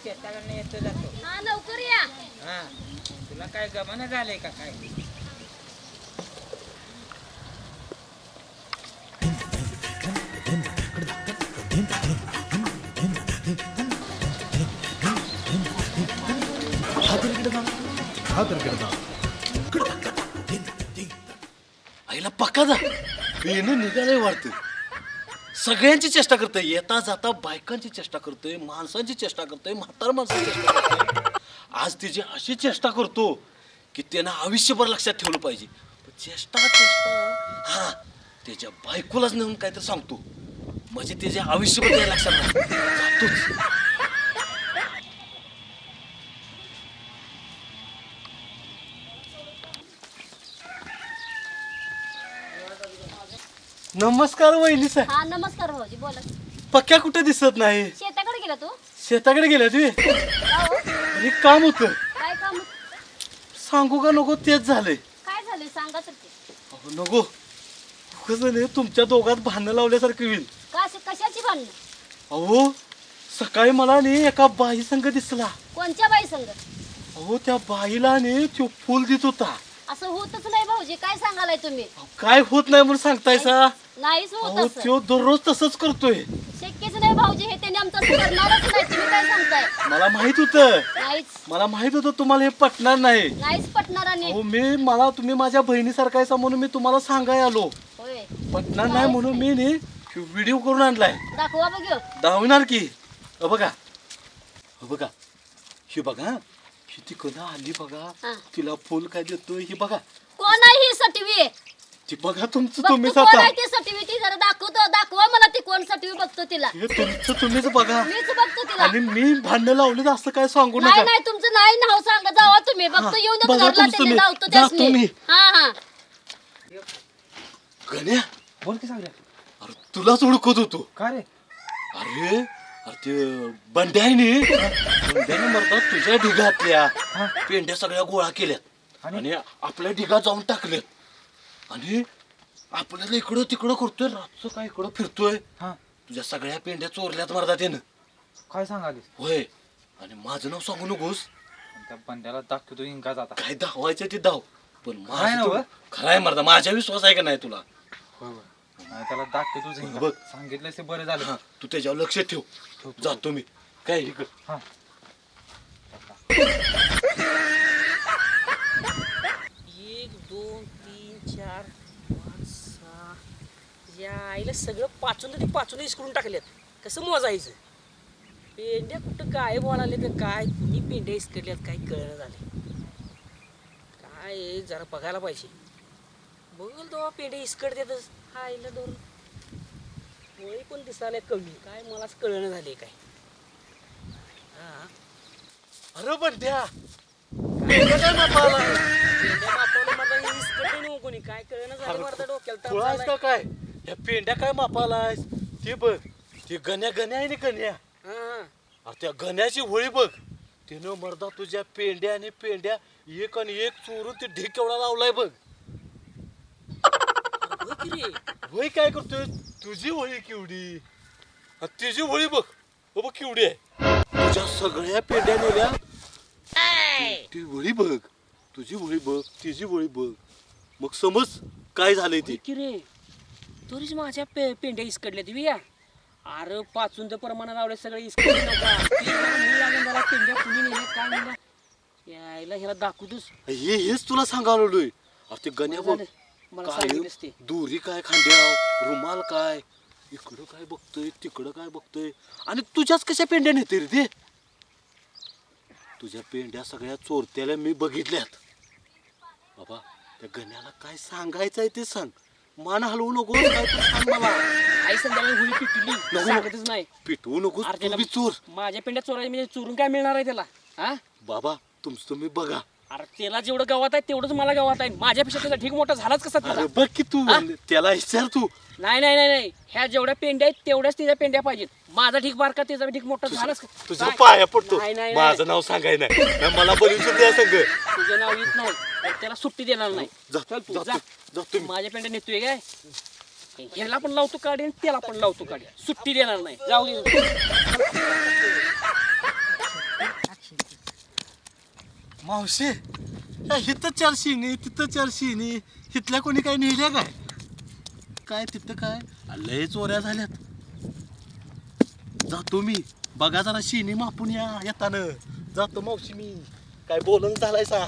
शेताकडे येतो जातो. हा लवकर या. हा तुला काय गमन झालंय का काय? आईला पक्का जा बेन निघालंय वाटतं. सगळ्यांची चेष्टा करतोय, येता जाता बायकांची चेष्टा करतोय, माणसांची चेष्टा करतोय, म्हातार माणसांची चेष्टा करतोय. आज तिची अशी चेष्टा करतो की त्यानं आयुष्यभर लक्षात ठेवलं पाहिजे. चेष्टा चेष्टा हा त्याच्या बायकोलाच नेऊन काहीतरी सांगतो म्हणजे त्याच्या आयुष्यभर त्या लक्षात राहतं. जातोच. नमस्कार वहिनी सर. हा नमस्कार भाऊजी बोला. पक्क्या कुठे दिसत नाही. शेताकडे गेला तू? शेताकडे गेल्या तुम्ही. का हो? आणि काम होतं. काय काम? सांगू का नको तेच झालंय. काय झालंय सांगा तर ते. अहो नको कसं नाही तुमच्या दोघात भांडणं लावल्यासारखं होईल. कशाची भांडणं? अहो सकाळी मला नाही एका बाई संग दिसला. कोणच्या बाई संग? अहो त्या बाईला नाही तो फुल देत होता. असं होतच नाही भाऊजी, काय सांगालाय तुम्ही? अहो, काय होत नाही म्हणून सांगतायसा? नाहीच होत अहो असं. तो दररोज तसंच करतोय. शक्यच नाही भाऊजी, हे त्याने आमचं असं करणारच नाही. तुम्ही काय सांगताय? मला माहित होतं. नाहीच मला माहित होतं तुम्हाला हे पटणार नाही. नाहीच पटणार. आणि अहो मला तुम्ही माझ्या बहिणीसारखा आहेसा म्हणून मी तुम्हाला सांगाय आलो. होय पटणार नाही म्हणून मी नी व्हिडिओ करून आणलाय. दाखवा बघ. दाखवणार की. बघा बघा ही बघा ही तिकडं आली बघा. हा. तिला फुल काय देतो ही बघा. कोण आहे ही सटवी? ती बघा तुमचं बघतो तुम्हीच कोण आता. आहे ती सटवी? ती जरा दाखवा मला ती कोण सटवी. बघतो तिला. हे तुमचं तुम्हीच बघा. मीच बघतो तिला. आणि मी भांडण लावले असं काय सांगू नाही नका. नाही तुमचं नाही नाव सांगा. जावा तुम्ही. बघतो येऊन बघा घरला तुमचं त्यांनी मी. लावतो जा त्यासनी. तुम्ही. हा हा गण्या बोल की सांगल्या. अरे तुलाच ओळखत होतो. का रे? अरे अरे ते बंड्या आहे नी बंड्याने मरतात तुझ्या ढिगातल्या पेंड्या सगळ्या गोळा केल्यात आणि आपल्या ढिगात जाऊन टाकल्यात आणि आपल्याला इकडं तिकडं करतोय. रातचं काय इकडं फिरतोय. हा तुझ्या सगळ्या पेंड्या चोरल्यात मरतात त्यानं. काय सांगालीस? होय आणि माझं नाव सांगू नकोस. त्या बंड्याला दाखवतो इंगा जाता. काय धावायचं ते धाव पण काय ना बरं? खराय मरदा. माझ्या विश्वास आहे का नाही तुला? नाही त्याला दाखवतो इंगा. बघ. सांगितलं ते बरं झालं. हा, तू त्याच्यावर लक्ष ठेव. जातो मी. काय इकडं हा एक दोन तीन चार पाच सहा. या आईला सगळं पाचून इसकडून टाकल्यात. कसं मोजायचं? पेंड्या कुठं गायब व्हायला आले तर काय कुणी पेंड्या इसकडल्यात काही कळणं झाले. काय आहे, जरा बघायला पाहिजे. बघल तेव्हा पेंड्या इसकडतातच. हा आईला दोन वळी पण दिसायला कमी. काय मलाच कळणं झाले काय. हा अरे बंड्या पेंड्या काय मापाला आहे? पेंड्या मापावलं मला हे इसकडले नाही कोणी. काय कळणं झालं मला डोक्याला ताप तुला आहेस झालाय. का काय? ह्या पेंड्या काय मापाला आहेस? ते बघ ते गण्या आहे ना गण्या. हा हा अरे त्या गण्याची होळी बघ. तिनं मर्दा तुझ्या पेंड्या आणि पेंड्या एक आणि एक चोरून ते ढीक केवढा लावलाय बघ. होय की रे? होळी काय करतोय? तुझी होळी केवढी आणि तिची होळी बघ. हो बघ केवढी आहे. तुझ्या सगळ्या पेंड्या नेल्या. ती होळी बघ. तुझी होळी बघ तिची होळी बघ. मग समज काय झालंय ते. होय की रे? तरीच माझ्या पेंड्या इसकडल्या तुम्ही या. अरे पाचून तर प्रमाणात लावले सगळे इसकडले नका. पेंड्या कुणी नेल्या काय नेल्या यायला ह्याला दाखवतोस. हेच तुला सांगालोय. अरे ते गण्या बघ मला काय सांगितलंस ते. दोरी काय खांद्या रुमाल काय इकडं काय बघतोय तिकडं काय बघतोय आणि तुझ्याच कशा पेंड्या नेते रे ते. तुझ्या पेंड्या सगळ्या चोरत्याला मी बघितल्यात. बाबा त्या गण्याला काय सांगायचंय ते सांग. मान हलवू नको. काय तर सांग मला. आई संध्याकाळी होळी पिटली सांगतच नाही. पिटवू नको. अरे तू बी त्याला चोर. माझ्या पेंड्या चोरायच्या म्हणजे चोरून काय मिळणार आहे त्याला? हा बाबा तुमचं तुम्ही बघा. अरे त्याला जेवढं गावात आहे तेवढंच मला गावात आहे. माझ्यापेक्षा त्याचा ठीक मोठा झालाच कसा अरे त्याला? बघ की तू हा? त्याला विचार तू. नाही नाही नाही नाही ह्या जेवढ्या पेंड्या आहेत तेवढ्याच तिच्या पेंड्या पाहिजेत. माझा ठीक बारका त्याचा ठीक मोठा झालाच का? तुझ्या काय? पाया पडतो. नाही, नाही, माझं नाव सांगाय नाही. मला बोलून द्या संग. तुझं नाव येत नाही तर त्याला सुट्टी देणार नाही. चल तू जा. जातो मी. माझ्या पेंड्या नेतोय काय? ह्याला पण लावतो काढी आणि त्याला पण लावतो काढी. सुट्टी देणार नाही. जाऊ दे. मावशे इथं 4 शिणी तिथं 4 शिणी इथल्या कोणी काय नेल्या काय काय तिथं काय लय चोऱ्या झाल्यात. जातो मी बघा जरा शिणी मापून या येताना. जातो मावशी मी काय बोलून झालाय सा.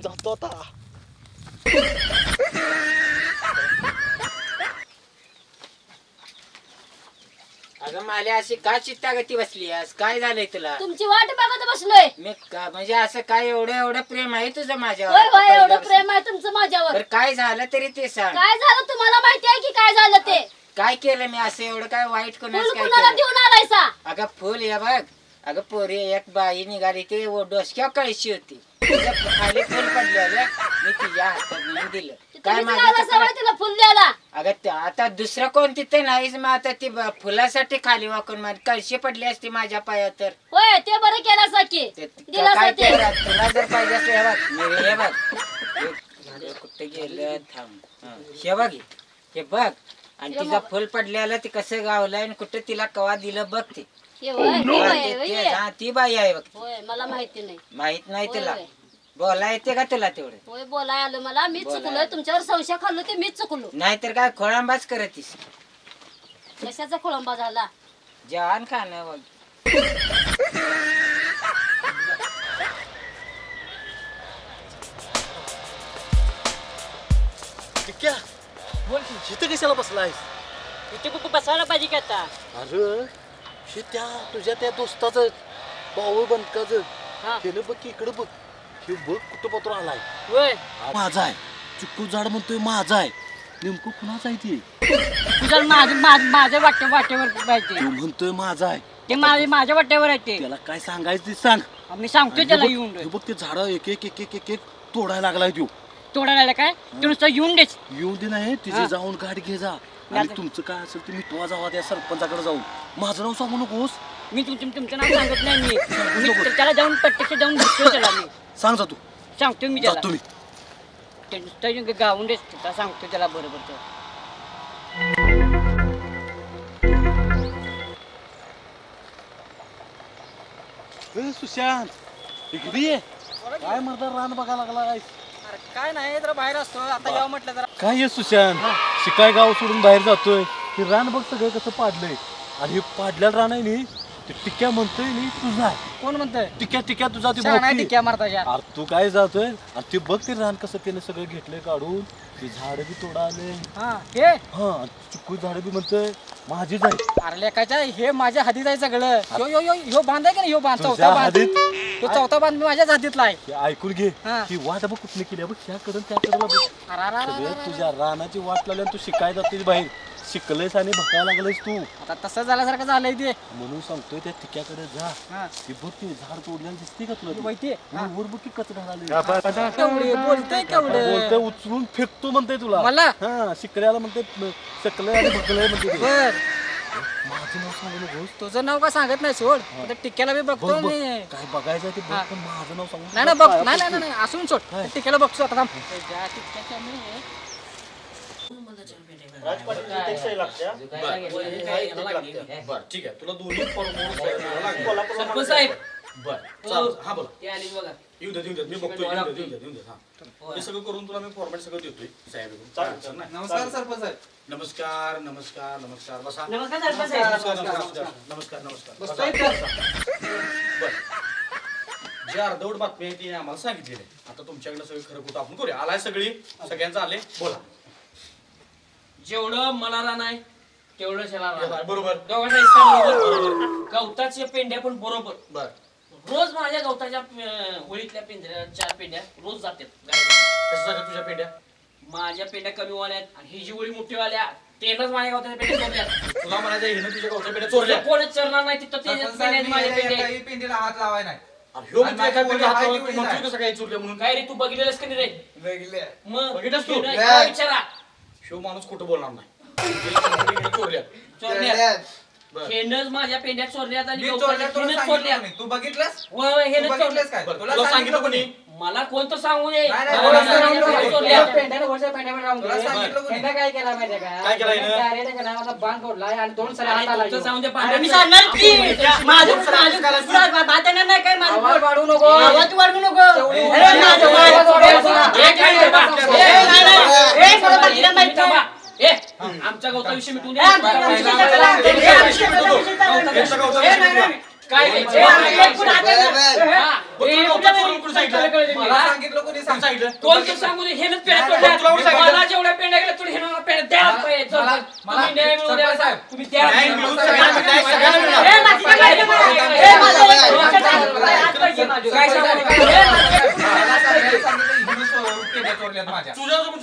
जातो आता. अगं मला अशी का चित्तागती बसली आज काय झालंय तुला तुमची वाट बघत बसलोय. मी म्हणजे असं काय एवढं एवढं प्रेम आहे तुझं होय माझ्यावर होय एवढं प्रेम आहे तुमचं माझ्यावर. बरं काय झालं तरी ते सांग. काय झालं तुम्हाला माहिती आहे की काय झालं ते? काय केलं मी असं एवढं काय वाईट फुल कोणाच काय कुणाला केलं. देऊन आलायसा? अगं फुल या बघ. अगं पोरी एक बाई निघाली ते डोसक्या कळशी होती तिच्या खाली फुल पडलेलं मी तिच्या हातात नेऊन दिलं. काय तुम्हीच माझं लावला चुकलं? सवय तिला फुल द्यायला. अगं आता दुसरं कोण तिथे नाहीच मग आता ती फुलासाठी खाली वाकून मार कळशी पडली असती माझ्या पायात तर होय ते बरं केलं की दिलासा काय ते. तुला जर पाहिजे असं हे बघ हे बघ कुठे गेलं थांब हं, हे बघ हे बघ आणि तिचा फुल पडलेलं ते कसं गावलंय आणि कुठे तिला कवा दिलं बघ ते हे होय, हे होय, होय. हा, ती बाई आहे बघ होय मला माहिती नाही. माहित नाही होय, तुला होय. बोला येते का तुला तेवढं होय बोलाय आलं मला. मीच बोलाय चुकलोय आलं. तुमच्यावर संशय खाल्लो ते मीच चुकलो. नाहीतर काय खोळंबाच करतीस कशाचा खोळंबा झाला? जेवण खाणं बघ टिक्या बोल की इथं कशाला बसलायस? इथे कुठं बसायला पाहिजे की आता. अरे हे त्या तुझ्या त्या दोस्ताचं भाऊ बनकाचं हा. त्यानं बघ की इकडं बघ. हे बघ कुठं पत्र आलाय. होय माझा आहे चिक्कू झाड म्हणतोय माझा आहे. नेमकं कुणाचं आहे ते? तुझ्या माझ्या वाटेवर पाहिजे. तो म्हणतोय माझा आहे. ते माझ्या वाटेवर आहे ते. त्याला काय सांगायचं ते सांग. मी सांगतो आणि त्याला हे बघ- येऊन हे बघ ते झाड एक एक एक एक एक एक तोडायला लागलाय तो. तोडायला काय तू नुसतं येऊन देच. येऊन दे नाही तिथे हा. जाऊन गाडी घे जा आणि नाही. तुमचं काय असेल ते मिटवा जावा त्या सरपंचाकडे जाऊन. माझं नाव सांगू नकोस. मी तुमचं नाव सांगत नाही मी त्याला जाऊन प्रत्यक्ष जाऊन भेटतो त्याला मी सांग जा तू. सांगतो मी त्याला जातो मी. ते नुसतं गावून देच त्याला सांगतो त्याला बरोबर तो. ए, सुशांत इकडे ये. काय म्हणता रान बघा लागलाय? काय नाही जरा बाहेर असतो आता यावं म्हटलं जरा. काय आहे सुशांत शिकाय गाव सोडून बाहेर जातोय. हे रान बघ सगळं कसं पाडलंय आणि हे पाडलेलं रान आहे नी ते टिक्या म्हणतोय नी तुझा आहे. कोण म्हणतोय टिक्या टिक्या तुझा ती छान आहे भावकी. टिक्या मारताच्या. अरे तू काय जातोय आणि ते बघ ते रान कसं त्याने सगळं घेतलंय काढून. ते झाड बी तोडा आले. हा हे हा चिक्कू झाड बी म्हणतोय माझीच आहे. अरे लेकाच्या हे माझ्या हातीत आहे सगळं. ह्यो बांध आहे का नाही ह्यो बांध तुझ्या चौथा बांध. हातीत? तो चौथा बांध मी माझ्याच हातीतला आहे. हे ऐकून घे हा. ही वाट बघ कुठली केली बघ त्याकडून त्याकडे अरे तुझ्या रानाची वाट लावली आणि तू शिकाय जातोस बाहेर. शिकलेस आणि भकायला लागलेस तू. आता तसं झाल्यासारखं झालंय ते. म्हणून सांगतोय त्या टिक्याकडे जा. हा. ती बघ ती झाड तोडल्याला दिसते का तुला ती? माहिती वर वर बघ की कचरा घालायला. केवढे बोलतोय केवढे. बोलतोय उचलून फेकतो म्हणतोय तुला. मला? हा शिकल्याला म्हणते शकलंय आणि भकलंय म्हणते ते. बर माझं नाव सांगू नकोस. तुझं नाव काय सांगत नाही सोड. आता टिक्याला बी बघ बघतो बघ मी. काय बघायचं ते बघ हा. पण माझं नाव सांगू नाही ना नको. बघ नाही नाही नाही असून सोड काय? टिक्याला बघतो आता थांब. त्या टिक्याच्यामुळे बरं ठीक आहे तुला दोन्ही सरपंच साहेब हा बोला ते आली बघा. येऊ देत मी बघतोय येऊ देत हा हे सगळं करून तुला मी फॉर्मॅट सगळं देतोय साहेब. नमस्कार सरपंच साहेब. नमस्कार नमस्कार नमस्कार बसा. नमस्कार सरपंच साहेब. नमस्कार बसतोय बरं जे अर्धवट बातमी आहे ती आम्हाला सांगितलेली आहे. आता तुमच्याकडे सगळं खरं खोटं आपण करूया. आलाय सगळ्यांचं आले बोला. जेवढं मला रान आहे तेवढं त्याला रान आहे. बरोबर दोघांचा हिस्सा बरोबर. गवताच्या पेंड्या पण बरोबर. बर रोज माझ्या गवताच्या होळीतल्या पिंजऱ्या 4 पेंड्या रोज जातात गायला. कशासाठी तुझ्या पेंड्या? माझ्या पेंड्या कमी वाल्यात आणि ही जी होळी मोठी वाल्या तेनच माझ्या गवताच्या पेंड्या चोरल्यात. तुला म्हणायचं हे तुझ्या गावच्या पेंड्या चोरल्या. कोणच चरणार नाही तिथं ते सरपंच पेंड्या साहेब, माझ्या मी पेंड्या एकाही पिंडीला हात लावाय नाही. ह्यो आणि म्हणजे काय माझी पेंड्या पोळी हातावर आहे, तू म्हणतोय ती कसं काय चोरल्या म्हणून? काय रे तू बघितलेलंस का नाही रे? वेगळे. मग बघितलंस तू? हे काय विचारा ह्यो माणूस खोटं बोलणार नाही. हे चोरल्या चोरल्यात. बरं. हेनच माझ्या पेंड्या चोरल्यात आणि मी गवताच्या चोरल्या तुला हेनच सांगितलं चोरल्यात. कोणी? तू बघितलंस? होय होय तू हेनच बघितलंस चोरल्यात. काय? बरं, तुला तुला सांगितलं कोणी? मला कोणतं सांगू नये. नाही, नाही, मला नाही, नाही, पेंड्या नाही, चोरल्यात. पेंड्याला वरच्या पेंड्यावर राहून तुला दे. सांगितलं कोणी? पेंड्या काय केला माहितीये का? काय केलं हिनं? डायरेक्ट केला मला बांध तोडलाय आणि 2 सऱ्या अरे हाताला तुमचं घेऊन. जाऊन दे अरे पांढऱ्या. मी मी सांगणार सांगणार की माझं बात येणार नाही काय माझं पोट. वाढवू नको. आवाज वाढवू नको. तेवढी अरे, माझं आवाज वाढवायचा. मला बाकीला माहित नाही. आमच्या गावचा विषय मिटून ए, आमच्या गावचा विषय चालला. ए, आमच्या गावचा विषय चालला. ए, नाही, नाही. काय ए, आमच्या एकूण आता- मला सांगितलं कोणी सांगितलं कोण तर सांगू दे हेनच पेढ्या तोडल्या. मला जेवढ्या पेढ्या गेल्या तेवढ्या हेनं पेढ्या द्यायलाच पाहिजे. चल, मला- तुम्ही न्याय मिळवून द्या. साहेब. तुम्ही द्या. न्याय मिळवून सगळ्यांना न्याय सगळ्यांना मिळणार. ए, बाकीला माहिती नाही. ए, माझं एक लक्षात आलं. आज पाहिजे माझं. काय सांगू नका. माझ्या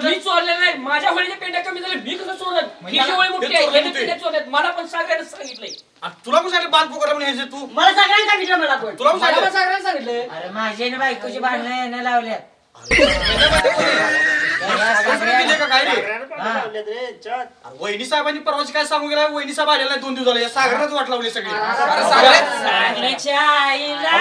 मी चोरले नाही. माझ्या होळीच्या पेंड्या कमी झाल्या. मी कसं चोरत? ही जी होळी मोठी आहे. हेनं पेंड्या चोरल्यात. मला पण सगळ्यांना सांगितलंय. तुला पण सांगितलं बांध पुकार म्हणून ह्याचे तू मला सगळ्यांनी सांगितलं मला पण. तुला पण मला सांगितलं पण सगळ्यांना सांगितलं. अरे माझी आणि बायकोची भांडणं यानं लावल्यात. सांगितलं का काय रे हा. अरे वहिनी साहेबांनी परवाची काय सांगू गेला वहिनी साहेब आलेला नाही 2 दिवस झाले या सागरात वाट लावली सगळी सांगण्याच्या आईला.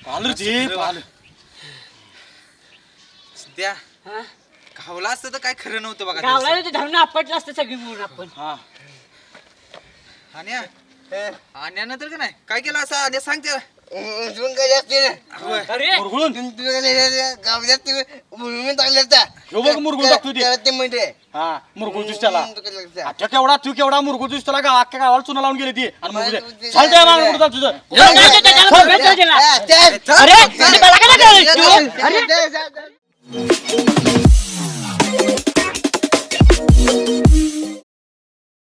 आलं जे आलं त्या खावला असतं तर काय खरं नव्हतं बघा गावला ते धरून आपटलं असतं सगळी मिळून आपण. आण्यानं तर का नाही काय केलं असं आण्या सांग त्याला अरे मुरगुळून ह्यो बघ मुरगुळ टाकतो ते हा मुरगुळ दिस त्याला आता केवढा तू केवढा मुरगुळ दिस त्याला अख्ख्या गावाला चुना लावून गेली ती आणि मुरगुळ चालतंय मागं कुठं चाल तुझं त्याला भेट दिला. अरे, मला काय करायचं? अरे